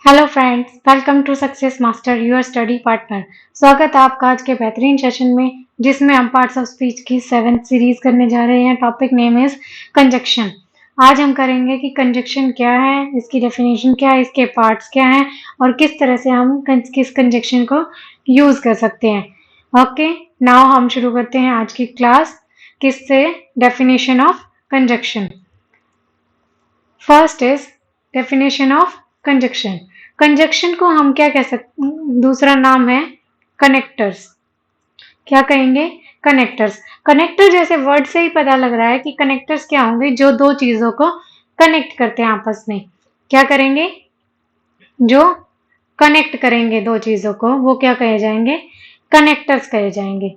Hello friends, welcome to success master your study partner. स्वागत है आपका आज के बेहतरीन सेशन में, जिसमें हम पार्ट्स ऑफ स्पीच की 7th सीरीज करने जा रहे हैं। Topic name is conjunction. आज हम करेंगे कि कंजक्शन क्या है, इसकी डेफिनेशन क्या है, इसके पार्ट्स क्या हैं और किस तरह से हम किस कंजक्शन को यूज कर सकते हैं। ओके, नाउ हम शुरू करते हैं आज की क्लास। किससे? Definition of conjunction. First is definition of conjunction. Conjunction को हम क्या कह सकते, दूसरा नाम है कनेक्टर्स। क्या कहेंगे? कनेक्टर्स। कनेक्टर जैसे वर्ड से ही पता लग रहा है कि कनेक्टर्स क्या होंगे, जो दो चीजों को कनेक्ट करते हैं आपस में। क्या करेंगे? जो कनेक्ट करेंगे दो चीजों को, वो क्या कहे जाएंगे? कनेक्टर्स कहे जाएंगे।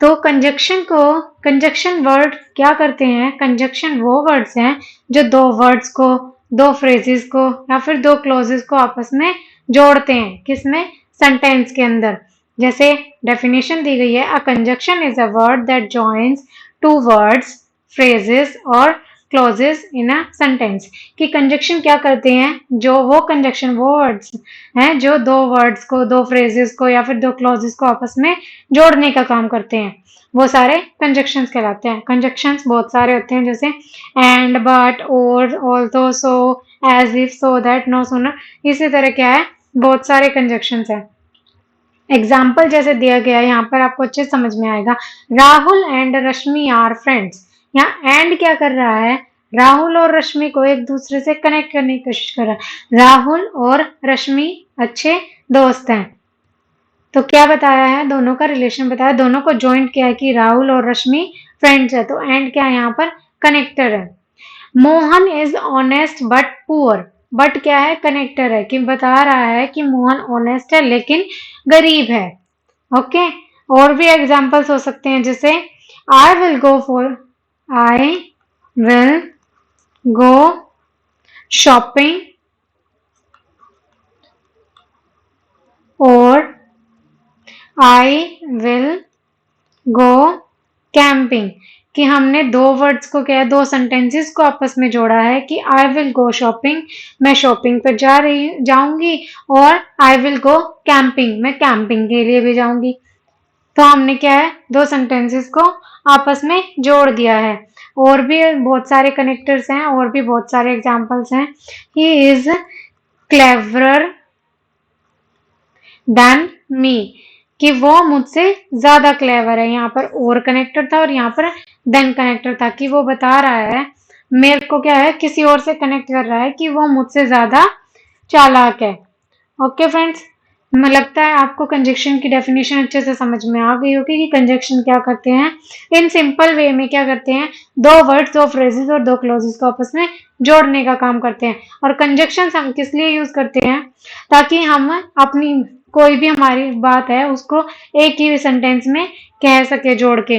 तो कंजक्शन वर्ड क्या करते हैं? कंजक्शन वो वर्ड्स हैं जो दो वर्ड्स को, दो फ्रेजेस को या फिर दो क्लोजेस को आपस में जोड़ते हैं। किसमें? सेंटेंस के अंदर। जैसे डेफिनेशन दी गई है, a conjunction is a word that joins two words, phrases और क्लोजेस इन अ सेंटेंस। कि कंजक्शन क्या करते हैं? जो वो कंजक्शन वो वर्ड्स हैं जो दो वर्ड्स को, दो फ्रेजेस को या फिर दो क्लोजेस को आपस में जोड़ने का काम करते हैं, वो सारे कंजक्शंस कहलाते हैं। कंजक्शंस बहुत सारे होते हैं, जैसे एंड, बट, और, although, so, as if, so that, no sooner. इसी तरह क्या है, बहुत सारे कंजक्शंस हैं। एग्जाम्पल जैसे दिया गया है यहाँ पर, आपको अच्छे समझ में आएगा। Rahul and Rashmi are friends. यहाँ एंड क्या कर रहा है? राहुल और रश्मि को एक दूसरे से कनेक्ट करने की कोशिश कर रहा है। राहुल और रश्मि अच्छे दोस्त हैं, तो क्या बताया है? दोनों का रिलेशन बताया, दोनों को ज्वाइंट किया है कि राहुल और रश्मि फ्रेंड्स है। तो एंड क्या है यहाँ पर? कनेक्टर है। Mohan is honest but poor. But क्या है? कनेक्टर है, कि बता रहा है कि मोहन ऑनेस्ट है लेकिन गरीब है। ओके, और भी एग्जांपल्स हो सकते हैं, जैसे आई विल गो शॉपिंग और आई विल गो कैंपिंग। कि हमने दो वर्ड्स को क्या है, दो सेंटेंसेस को आपस में जोड़ा है कि आई विल गो शॉपिंग, मैं शॉपिंग पर जाऊंगी, और आई विल गो कैंपिंग, मैं कैंपिंग के लिए भी जाऊंगी। तो हमने क्या है, दो सेंटेंसेस को आपस में जोड़ दिया है। और भी बहुत सारे कनेक्टर्स हैं, और भी बहुत सारे एग्जांपल्स हैं। He is cleverer than me, कि वो मुझसे ज्यादा क्लेवर है। यहाँ पर और कनेक्टर था और यहाँ पर देन कनेक्टर था, कि वो बता रहा है, मेरे को क्या है, किसी और से कनेक्ट कर रहा है कि वो मुझसे ज्यादा चालाक है। ओके फ्रेंड्स, मुझे लगता है आपको कंजक्शन की डेफिनेशन अच्छे से समझ में आ गई होगी कि कंजक्शन क्या करते हैं। इन सिंपल वे में क्या करते हैं, दो वर्ड्स, दो फ्रेजेस और दो क्लोजेस को आपस में जोड़ने का काम करते हैं। और कंजक्शन हम किस लिए यूज करते हैं? ताकि हम अपनी कोई भी हमारी बात है उसको एक ही सेंटेंस में कह सके, जोड़ के,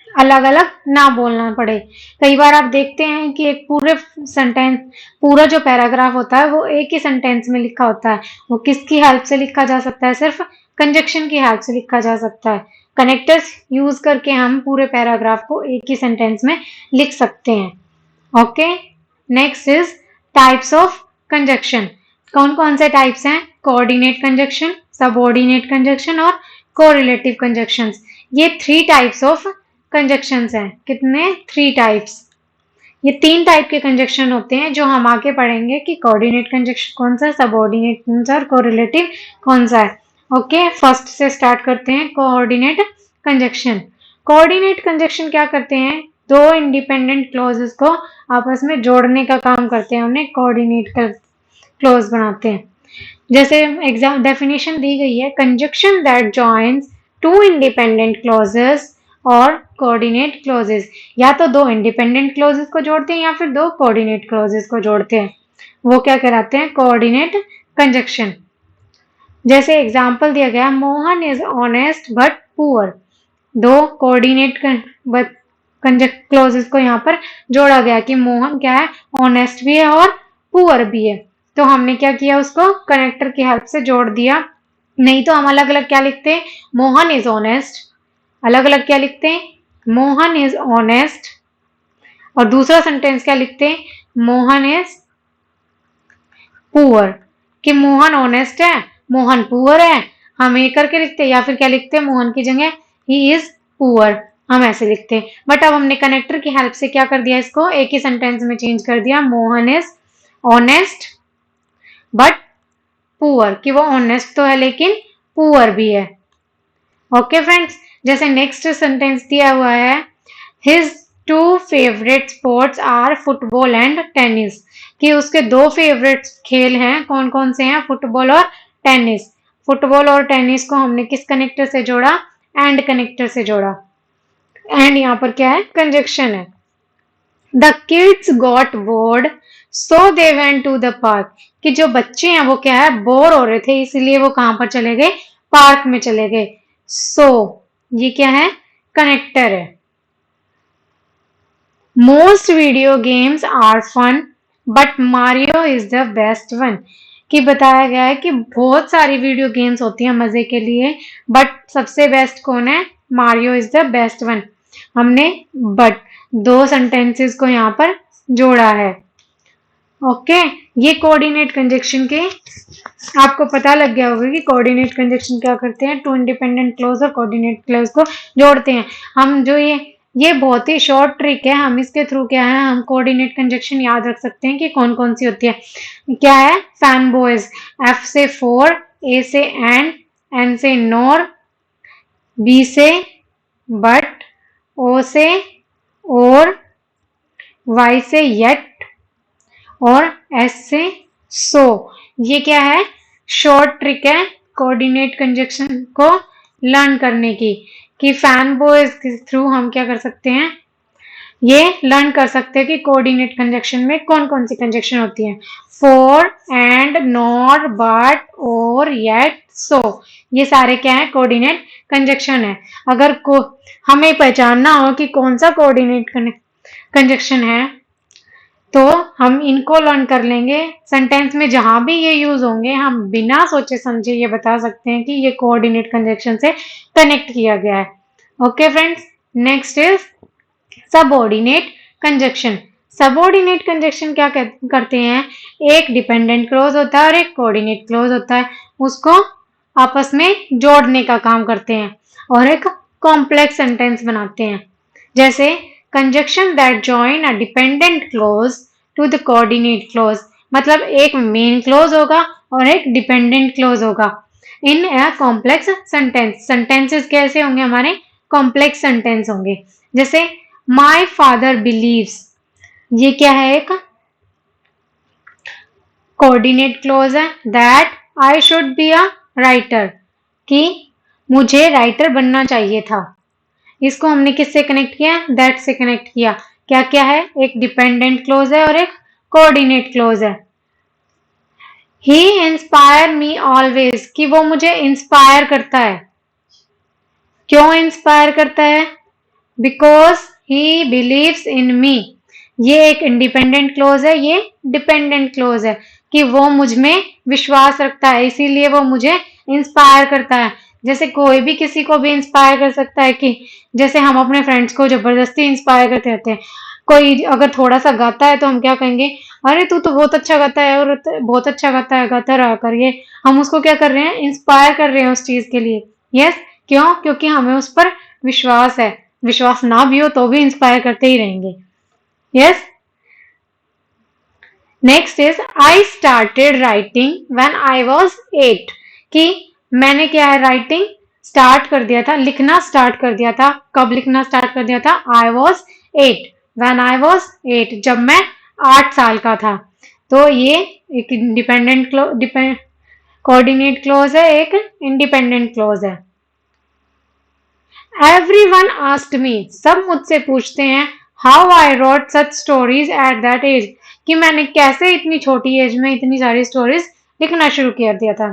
अलग अलग ना बोलना पड़े। कई बार आप देखते हैं कि एक पूरे सेंटेंस, पूरा जो पैराग्राफ होता है वो एक ही सेंटेंस में लिखा होता है। वो किसकी हेल्प से लिखा जा सकता है? सिर्फ कंजक्शन की हेल्प से लिखा जा सकता है। कनेक्टर्स यूज करके हम पूरे पैराग्राफ को एक ही सेंटेंस में लिख सकते हैं। Okay, next is types of conjunction. कौन कौन से टाइप्स हैं? कोऑर्डिनेट कंजक्शन, सबऑर्डिनेट कंजक्शन और कोरिलेटिव कंजक्शंस। ये 3 टाइप्स ऑफ कंजक्शंस हैं। कितने? 3 टाइप्स। ये 3 टाइप के कंजक्शन होते हैं जो हम आगे पढ़ेंगे कि कोऑर्डिनेट कंजक्शन कौन सा है, सबऑर्डिनेट कौन सा और कोरिलेटिव कौन सा है। ओके, फर्स्ट से स्टार्ट करते हैं, कोऑर्डिनेट कंजक्शन। कोऑर्डिनेट कंजक्शन क्या करते हैं? दो इंडिपेंडेंट क्लॉजेस को आपस में जोड़ने का काम करते हैं, उन्हें कोऑर्डिनेट क्लॉज बनाते हैं। जैसे एग्जाम डेफिनेशन दी गई है, conjunction that joins two independent clauses और कोऑर्डिनेट क्लॉजेस। या तो दो इंडिपेंडेंट क्लॉजेस को जोड़ते हैं या फिर दो कोऑर्डिनेट क्लॉजेस को जोड़ते हैं, वो क्या कहलाते हैं? Coordinate conjunction. जैसे एग्जांपल दिया गया, Mohan is honest but poor. दो कोऑर्डिनेट क्लॉजेस को यहाँ पर जोड़ा गया कि मोहन क्या है, ऑनेस्ट भी है और पुअर भी है। तो हमने क्या किया, उसको कनेक्टर की हेल्प से जोड़ दिया। नहीं तो हम अलग अलग क्या लिखते हैं, मोहन इज ऑनेस्ट, अलग अलग क्या लिखते हैं, मोहन इज ऑनेस्ट, और दूसरा सेंटेंस क्या लिखते हैं, मोहन इज पुअर। कि मोहन ऑनेस्ट है, मोहन पुअर है, हम ये करके लिखते हैं, या फिर क्या लिखते हैं, मोहन की जगह ही इज पुअर, हम ऐसे लिखते हैं। बट अब हमने कनेक्टर की हेल्प से क्या कर दिया, इसको एक ही सेंटेंस में चेंज कर दिया, Mohan is honest but poor, कि वो ऑनेस्ट तो है लेकिन पुअर भी है। ओके फ्रेंड्स, जैसे नेक्स्ट सेंटेंस दिया हुआ है, his two favourite sports are football and tennis, कि उसके दो फेवरेट खेल हैं, कौन कौन से हैं, फुटबॉल और टेनिस। फुटबॉल और टेनिस को हमने किस कनेक्टर से जोड़ा, एंड कनेक्टर से जोड़ा। एंड यहाँ पर क्या है, कंजक्शन है। The kids got bored so they went to the park, कि जो बच्चे हैं वो क्या है, बोर हो रहे थे, इसलिए वो कहां पर चले गए, पार्क में चले गए। सो ये क्या है, कनेक्टर है। Most video games are fun but Mario is the best one, कि बताया गया है कि बहुत सारी वीडियो गेम्स होती हैं मजे के लिए, बट सबसे बेस्ट कौन है, Mario is the best one. हमने बट दो सेंटेंसेस को यहाँ पर जोड़ा है। ओके, ये कोऑर्डिनेट कंजक्शन के आपको पता लग गया होगा कि कोऑर्डिनेट कंजक्शन क्या करते हैं, टू इंडिपेंडेंट क्लॉज और कोऑर्डिनेट क्लॉज को जोड़ते हैं। हम जो ये बहुत ही शॉर्ट ट्रिक है, हम इसके थ्रू क्या है, हम कोऑर्डिनेट कंजक्शन याद रख सकते हैं कि कौन कौन सी होती है। क्या है, फैन बॉयज, एफ से फॉर, ए से एन से नॉर, बी से बट, ओ से और, वाई से येट और एस से सो। ये क्या है, शॉर्ट ट्रिक है कोऑर्डिनेट कंजक्शन को लर्न करने की, कि फैन बॉयज के थ्रू हम क्या कर सकते हैं, ये लर्न कर सकते हैं कि कोऑर्डिनेट कंजक्शन में कौन कौन सी कंजक्शन होती है। फॉर, एंड, नॉर, बट, और, येट, सो, ये सारे क्या है, कोऑर्डिनेट कंजक्शन है। अगर को हमें पहचानना हो कि कौन सा कोऑर्डिनेट कंजक्शन है, तो हम इनको लर्न कर लेंगे। सेंटेंस में जहां भी ये यूज होंगे, हम बिना सोचे समझे ये बता सकते हैं कि ये कोऑर्डिनेट कंजक्शन से कनेक्ट किया गया है। Okay friends, next is subordinate conjunction. Subordinate conjunction क्या करते हैं, एक डिपेंडेंट क्लॉज होता है और एक कोऑर्डिनेट क्लॉज होता है, उसको आपस में जोड़ने का काम करते हैं और एक कॉम्प्लेक्स सेंटेंस बनाते हैं। जैसे conjunction that join a dependent clause to the coordinate clause, मतलब एक मेन क्लॉज होगा और एक डिपेंडेंट क्लॉज होगा इन ए कॉम्प्लेक्स सेंटेंस। सेंटेंसेस कैसे होंगे हमारे, कॉम्प्लेक्स सेंटेंस होंगे। जैसे माई फादर बिलीव्स, ये क्या है, एक कोऑर्डिनेट क्लॉज है। That I should be a writer, कि मुझे राइटर बनना चाहिए था, इसको हमने किससे कनेक्ट किया, दैट से कनेक्ट किया। क्या क्या है, एक डिपेंडेंट क्लॉज है और एक कोऑर्डिनेट क्लॉज है। ही इंस्पायर मी ऑलवेज, कि वो मुझे इंस्पायर करता है। क्यों इंस्पायर करता है, बिकॉज ही बिलीव्स इन मी, ये एक इंडिपेंडेंट क्लॉज है, ये डिपेंडेंट क्लॉज है, कि वो मुझ में विश्वास रखता है, इसीलिए वो मुझे इंस्पायर करता है। जैसे कोई भी किसी को भी इंस्पायर कर सकता है, कि जैसे हम अपने फ्रेंड्स को जबरदस्ती इंस्पायर करते रहते हैं। कोई अगर थोड़ा सा गाता है तो हम क्या कहेंगे, अरे तू तो बहुत अच्छा गाता है, और बहुत अच्छा गाता है, गाता रहा कर, ये हम उसको क्या कर रहे हैं, इंस्पायर कर रहे हैं उस चीज के लिए। यस, क्यों, क्योंकि हमें उस पर विश्वास है। विश्वास ना भी हो तो भी इंस्पायर करते ही रहेंगे। Yes, next is I started writing when I was 8, कि मैंने क्या है, राइटिंग स्टार्ट कर दिया था, लिखना स्टार्ट कर दिया था। कब लिखना स्टार्ट कर दिया था, I was 8, when I was 8, जब मैं 8 साल का था। तो ये एक इंडिपेंडेंट कोऑर्डिनेट क्लॉज है, एक इंडिपेंडेंट क्लॉज है। Everyone asked me, सब मुझसे पूछते हैं, how I wrote such stories at that age, कि मैंने कैसे इतनी छोटी एज में इतनी सारी स्टोरीज लिखना शुरू कर दिया था।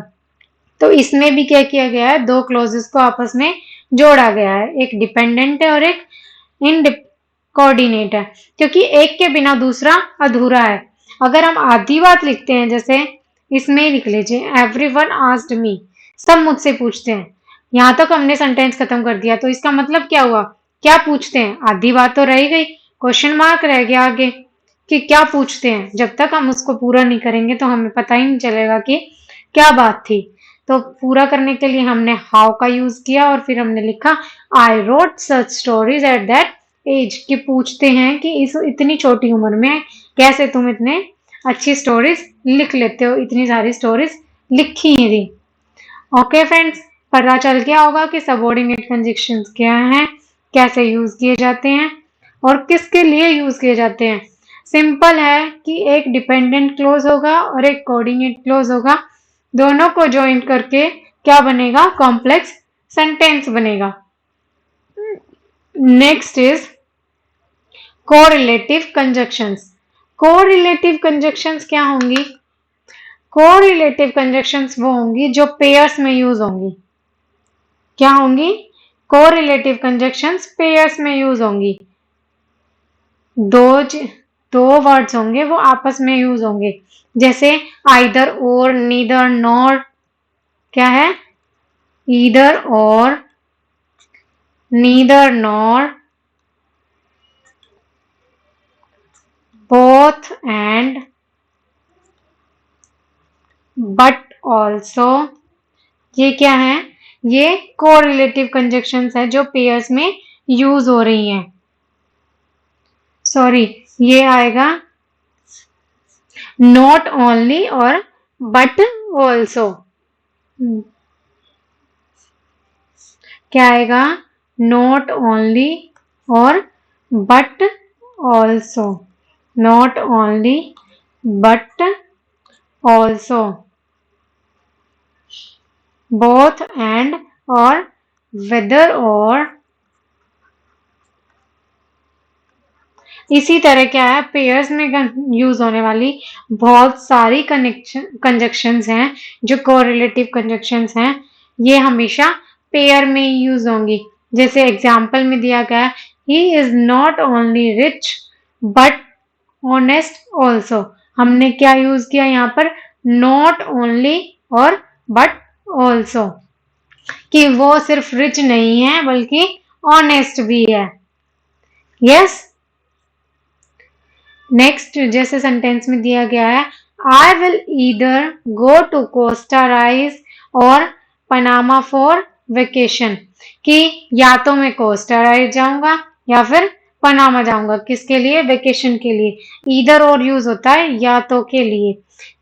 तो इसमें भी क्या किया गया है, दो क्लॉजेस को आपस में जोड़ा गया है, एक डिपेंडेंट है और एक कोऑर्डिनेट है, क्योंकि एक के बिना दूसरा अधूरा है। अगर हम आधी बात लिखते हैं, जैसे इसमें लिख लीजिए, एवरीवन आस्क्ड मी, सब मुझसे पूछते हैं, यहां तक हमने सेंटेंस खत्म कर दिया। तो इसका मतलब क्या हुआ, क्या पूछते हैं, आधी बात तो रह गई, क्वेश्चन मार्क रह गया आगे। कि क्या पूछते हैं। जब तक हम उसको पूरा नहीं करेंगे तो हमें पता ही नहीं चलेगा कि क्या बात थी। तो पूरा करने के लिए हमने हाउ का यूज किया और फिर हमने लिखा I wrote such stories at that age, कि पूछते हैं कि इस इतनी छोटी उम्र में कैसे तुम इतने अच्छी स्टोरीज लिख लेते हो, इतनी सारी स्टोरीज लिखी हैं जी। ओके फ्रेंड्स, पता चल गया होगा कि सबऑर्डिनेट कंजक्शंस क्या हैं, कैसे यूज किए जाते हैं और किसके लिए यूज किए जाते हैं। सिंपल है कि एक डिपेंडेंट क्लोज होगा और एक कोऑर्डिनेट क्लोज होगा, दोनों को ज्वाइन करके क्या बनेगा, कॉम्प्लेक्स सेंटेंस बनेगा। Next is correlative conjunctions. Correlative conjunctions क्या होंगी? कोरिलेटिव कंजक्शंस वो होंगी जो पेयर्स में यूज होंगी। क्या होंगी? कोरिलेटिव कंजक्शंस पेयर्स में यूज होंगी। दो वर्ड्स होंगे वो आपस में यूज होंगे, जैसे आइदर और, नीदर नॉर। क्या है? ईदर और, neither nor, both and, but also. ये क्या है? ये कोरिलेटिव कंजक्शंस है जो पेयर्स में यूज हो रही हैं। सॉरी, ये आएगा नॉट ओनली और बट ऑल्सो। क्या आएगा? नॉट ओनली और but also, not only but also, both and और वेदर और। इसी तरह क्या है, पेयर्स में यूज होने वाली बहुत सारी कंजक्शंस हैं जो कोरिलेटिव कंजक्शंस हैं, ये हमेशा पेयर में यूज होंगी। जैसे एग्जाम्पल में दिया गया, he is not only rich but honest also. हमने क्या यूज किया यहाँ पर? नॉट ओनली और बट ऑल्सो, कि वो सिर्फ रिच नहीं है बल्कि ऑनेस्ट भी है। यस। नेक्स्ट जैसे सेंटेंस में दिया गया है, I will either go to Costa Rica और पनामा फॉर वेकेशन, कि या तो मैं कोस्टा राइज जाऊंगा या फिर पनामा जाऊंगा। किसके लिए? वेकेशन के लिए। ईदर और यूज होता है या तो के लिए,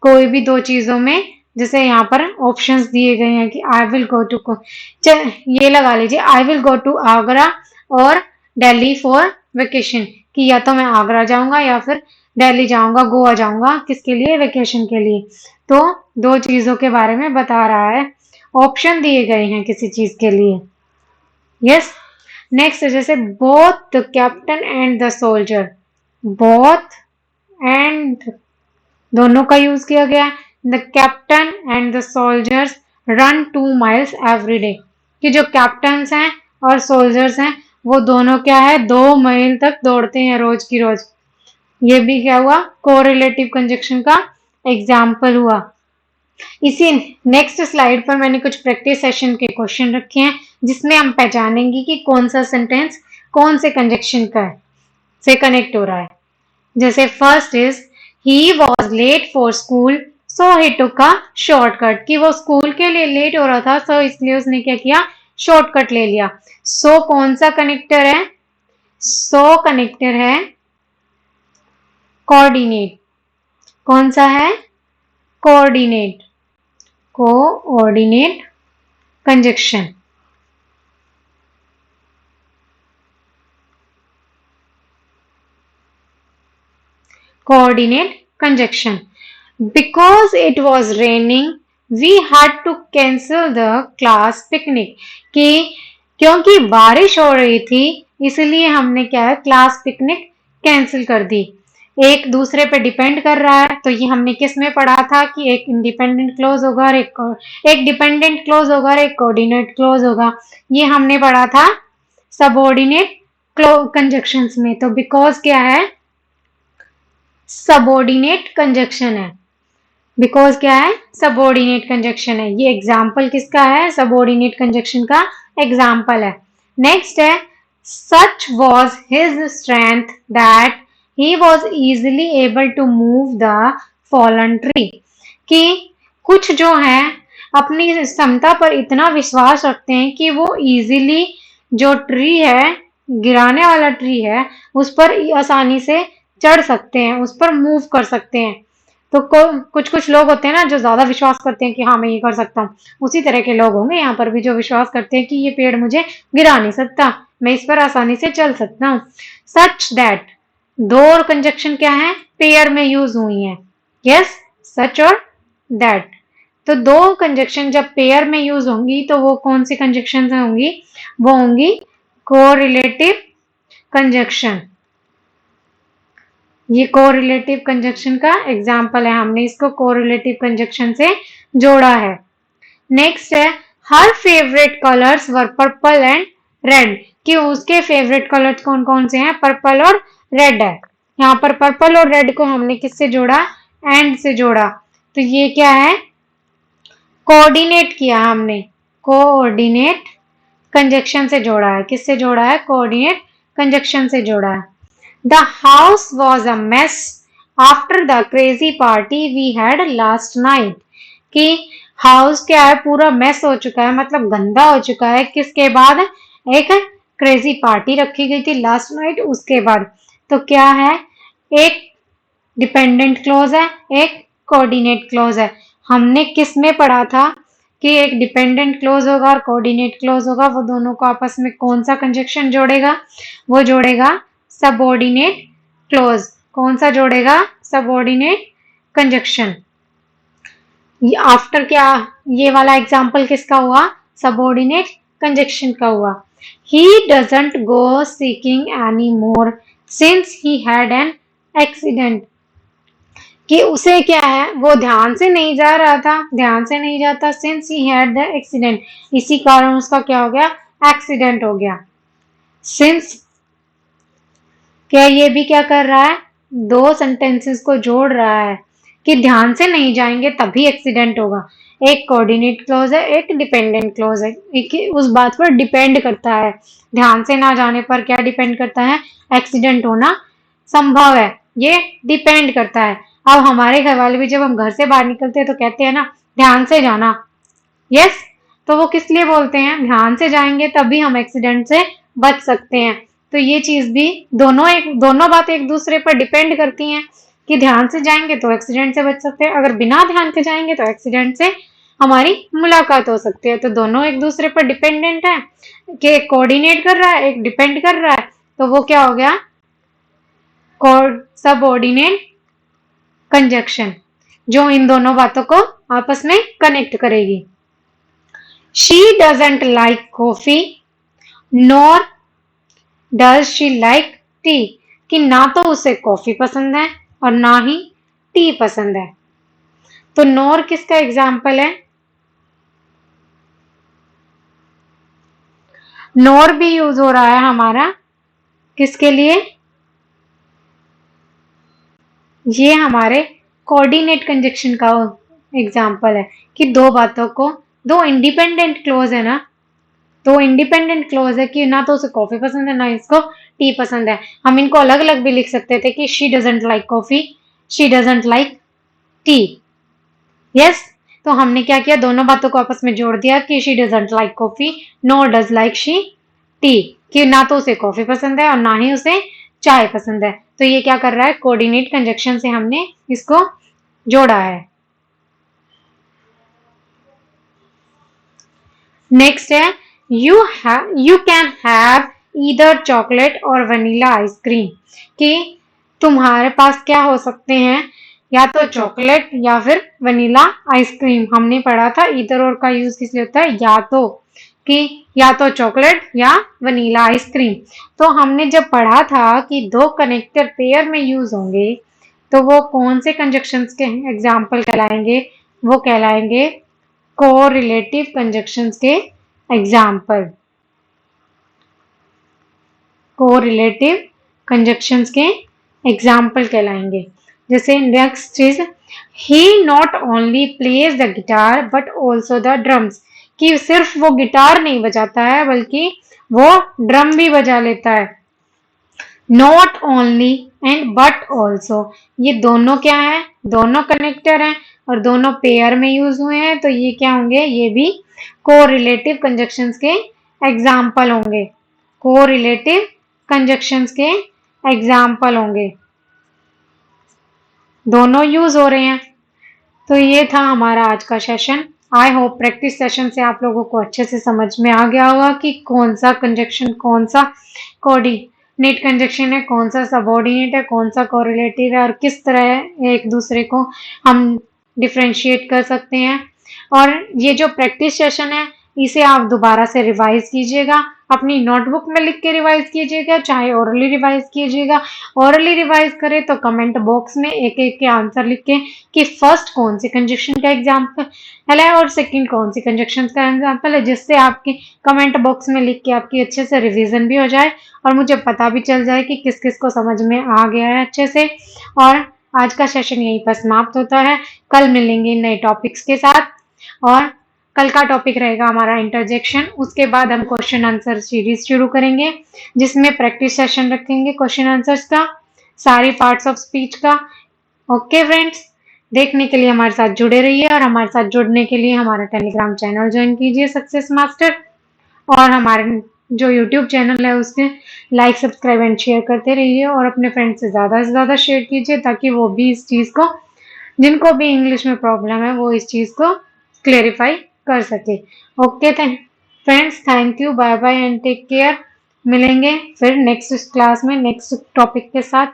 कोई भी दो चीजों में। जैसे यहाँ पर ऑप्शंस दिए गए हैं कि आई विल गो टू, ये लगा लीजिए, I will go to Agra और दिल्ली फॉर वेकेशन, कि या तो मैं आगरा जाऊंगा या फिर दिल्ली जाऊंगा, गोवा जाऊंगा। किसके लिए? वेकेशन के लिए। तो दो चीजों के बारे में बता रहा है, ऑप्शन दिए गए हैं किसी चीज के लिए। यस। नेक्स्ट जैसे both the captain and the soldier, both and दोनों का यूज किया गया। The captain and the soldiers run 2 miles every day, कि जो कैप्टन्स हैं और सोल्जर्स हैं वो दोनों क्या है, 2 मील तक दौड़ते हैं रोज की रोज। ये भी क्या हुआ? कोरिलेटिव कंजक्शन का एग्जाम्पल हुआ। इसी नेक्स्ट स्लाइड पर मैंने कुछ प्रैक्टिस सेशन के क्वेश्चन रखे हैं जिसमें हम पहचानेंगे कि कौन सा सेंटेंस कौन से कंजक्शन का है, से कनेक्ट हो रहा है। जैसे first is he was late for school so he took a shortcut, कि वो स्कूल के लिए लेट हो रहा था सो इसलिए उसने क्या किया, शॉर्टकट ले लिया। सो कौन सा कनेक्टर है? सो कनेक्टर है कोऑर्डिनेट। कौन सा है? Coordinate, coordinate conjunction. Coordinate conjunction. Because it was raining, we had to cancel the class picnic, कि क्योंकि बारिश हो रही थी इसलिए हमने क्या है, क्लास पिकनिक कैंसिल कर दी। एक दूसरे पे डिपेंड कर रहा है, तो ये हमने किस में पढ़ा था कि एक इंडिपेंडेंट क्लोज होगा और एक डिपेंडेंट क्लोज होगा और एक कोऑर्डिनेट क्लोज होगा। ये हमने पढ़ा था सबऑर्डिनेट कंजक्शंस में। तो बिकॉज क्या है? सबऑर्डिनेट कंजक्शन है। बिकॉज क्या है? सबऑर्डिनेट कंजक्शन है। ये एग्जाम्पल किसका है? सबऑर्डिनेट कंजक्शन का एग्जाम्पल है। नेक्स्ट है सच was his strength that he was easily able to move the fallen tree, कि कुछ जो है अपनी क्षमता पर इतना विश्वास रखते हैं कि वो इजीली जो ट्री है, गिराने वाला ट्री है, उस पर आसानी से चढ़ सकते हैं, उस पर मूव कर सकते हैं। तो कुछ कुछ लोग होते हैं ना जो ज्यादा विश्वास करते हैं कि हाँ मैं ये कर सकता हूँ, उसी तरह के लोग होंगे यहाँ पर भी जो विश्वास करते हैं कि ये पेड़ मुझे गिरा नहीं सकता, मैं इस पर आसानी से चल सकता हूँ। सच दैट, दो और कंजक्शन क्या है, पेयर में यूज हुई है। यस, सच और दैट। तो दो कंजक्शन जब पेयर में यूज होंगी तो वो कौन सी कंजक्शन होंगी, वो होंगी कोरिलेटिव कंजक्शन। ये कोरिलेटिव कंजक्शन का एग्जाम्पल है, हमने इसको कोरिलेटिव कंजक्शन से जोड़ा है। नेक्स्ट है, हर favourite colours were purple and red, कि उसके फेवरेट कलर्स कौन कौन से हैं, पर्पल और रेड है। यहाँ पर पर्पल और रेड को हमने किससे जोड़ा, एंड से जोड़ा। तो ये क्या है, कोऑर्डिनेट किया हमने, कोऑर्डिनेट कंजक्शन से जोड़ा है। किससे जोड़ा है, कोऑर्डिनेट कंजक्शन से जोड़ा है। The house was a mess after the crazy party we had last night, कि हाउस क्या है, पूरा मेस हो चुका है, मतलब गंदा हो चुका है, किसके बाद, एक क्रेजी पार्टी रखी गई थी लास्ट नाइट, उसके बाद। तो क्या है, एक डिपेंडेंट क्लॉज है, एक कोऑर्डिनेट क्लॉज है। हमने किस में पढ़ा था कि एक डिपेंडेंट क्लॉज होगा और कोऑर्डिनेट क्लॉज होगा, वो दोनों को आपस में कौन सा कंजक्शन जोड़ेगा, वो जोड़ेगा सबऑर्डिनेट क्लॉज। कौन सा जोड़ेगा, सबऑर्डिनेट कंजक्शन। आफ्टर क्या, ये वाला एग्जाम्पल किसका हुआ, सबऑर्डिनेट कंजक्शन का हुआ। He doesn't go seeking any more since he had an accident, कि उसे क्या है, वो ध्यान से नहीं जा रहा था, ध्यान से नहीं जाता, since he had the accident, इसी कारण उसका क्या हो गया, एक्सीडेंट हो गया। सिंस क्या, ये भी क्या कर रहा है, दो सेंटेंसेस को जोड़ रहा है कि ध्यान से नहीं जाएंगे तभी एक्सीडेंट होगा। एक कोऑर्डिनेट क्लॉज है, एक डिपेंडेंट क्लॉज है, एक उस बात पर डिपेंड करता है, ध्यान से ना जाने पर क्या डिपेंड करता है, एक्सीडेंट होना संभव है, ये डिपेंड करता है। अब हमारे घर वाले भी जब हम घर से बाहर निकलते हैं तो कहते हैं ना, ध्यान से जाना। यस, तो वो किस लिए बोलते हैं, ध्यान से जाएंगे तभी हम एक्सीडेंट से बच सकते हैं। तो ये चीज भी दोनों बातें एक दूसरे पर डिपेंड करती हैं, कि ध्यान से जाएंगे तो एक्सीडेंट से बच सकते हैं, अगर बिना ध्यान के जाएंगे तो एक्सीडेंट से हमारी मुलाकात हो सकती है। तो दोनों एक दूसरे पर डिपेंडेंट है, कि एक कोऑर्डिनेट कर रहा है, एक डिपेंड कर रहा है, तो वो क्या हो गया, सबऑर्डिनेट कंजक्शन, जो इन दोनों बातों को आपस में कनेक्ट करेगी। She doesn't like coffee nor does she like T, कि ना तो उसे कॉफी पसंद है और ना ही टी पसंद है। तो नॉर किसका एग्जाम्पल है, नॉर भी यूज हो रहा है हमारा किसके लिए, ये हमारे कोऑर्डिनेट कंजक्शन का एग्जाम्पल है, कि दो बातों को, दो इंडिपेंडेंट क्लोज है ना, तो इंडिपेंडेंट क्लोज है कि ना तो उसे कॉफी पसंद है ना इसको टी पसंद है। हम इनको अलग अलग भी लिख सकते थे कि she doesn't like coffee, she doesn't like T. Yes, तो हमने क्या किया, दोनों बातों को आपस में जोड़ दिया कि she doesn't like coffee nor does like she T, कि ना तो उसे कॉफी पसंद है और ना ही उसे चाय पसंद है। तो ये क्या कर रहा है, कोऑर्डिनेट कंजक्शन से हमने इसको जोड़ा है। नेक्स्ट है, you can have either chocolate और वनीला आइसक्रीम, कि तुम्हारे पास क्या हो सकते हैं, या तो चॉकलेट या फिर वनीला आइसक्रीम। हमने पढ़ा था ईदर और का यूज किस लिए होता है, या तो, कि या तो चॉकलेट या वनीला आइसक्रीम। तो हमने जब पढ़ा था कि दो कनेक्टर पेयर में यूज होंगे तो वो कौन से कंजक्शंस के एग्जाम्पल कहलाएंगे, वो कहलाएंगे कोरिलेटिव कंजक्शंस के एग्जाम्पल, कोरिलेटिव कंजक्शंस के एग्जाम्पल कहलाएंगे। जैसे नेक्स्ट चीज, he not only plays the guitar but also the drums, कि सिर्फ वो गिटार नहीं बजाता है बल्कि वो ड्रम भी बजा लेता है। Not only and but also, ये दोनों क्या है, दोनों कनेक्टर हैं और दोनों पेयर में यूज हुए हैं, तो ये क्या होंगे, ये भी कोरिलेटिव कंजक्शंस के एग्जाम्पल होंगे, कोरिलेटिव कंजक्शंस के एग्जाम्पल होंगे, दोनों यूज हो रहे हैं। तो ये था हमारा आज का session. I hope practice session से आप लोगों को अच्छे से समझ में आ गया होगा कि कौन सा कंजक्शन कौन सा कोऑर्डिनेट कंजक्शन है, कौन सा सबऑर्डिनेट है, कौन सा कोरिलेटिव है और किस तरह एक दूसरे को हम डिफ्रेंशिएट कर सकते हैं। और ये जो प्रैक्टिस सेशन है इसे आप दोबारा से रिवाइज कीजिएगा, अपनी नोटबुक में लिख के रिवाइज कीजिएगा, चाहे ओरली रिवाइज कीजिएगा। ओरली रिवाइज करें तो कमेंट बॉक्स में एक एक के आंसर लिख के कि फर्स्ट कौन सी कंजक्शन का एग्जाम्पल है और सेकंड कौन सी कंजक्शन का एग्जाम्पल है, जिससे आपके कमेंट बॉक्स में लिख के आपकी अच्छे से रिवीजन भी हो जाए और मुझे पता भी चल जाए कि किस किस को समझ में आ गया है अच्छे से। और आज का सेशन यहीं पर समाप्त होता है। कल मिलेंगे नए टॉपिक्स के साथ और कल का टॉपिक रहेगा हमारा इंटरजेक्शन। उसके बाद हम क्वेश्चन आंसर सीरीज शुरू करेंगे जिसमें प्रैक्टिस सेशन रखेंगे क्वेश्चन आंसर्स का, सारी पार्ट्स ऑफ स्पीच का। ओके फ्रेंड्स, देखने के लिए हमारे साथ जुड़े रहिए और हमारे साथ जुड़ने के लिए हमारा टेलीग्राम चैनल ज्वाइन कीजिए सक्सेस मास्टर, और हमारे जो यूट्यूब चैनल है उसके लाइक सब्सक्राइब एंड शेयर करते रहिए और अपने फ्रेंड से ज़्यादा शेयर कीजिए ताकि वो भी इस चीज़ को, जिनको भी इंग्लिश में प्रॉब्लम है वो इस चीज़ को क्लेरिफाई कर सके। Okay friends, thank you, bye bye and take care. मिलेंगे फिर नेक्स्ट क्लास में नेक्स्ट टॉपिक के साथ।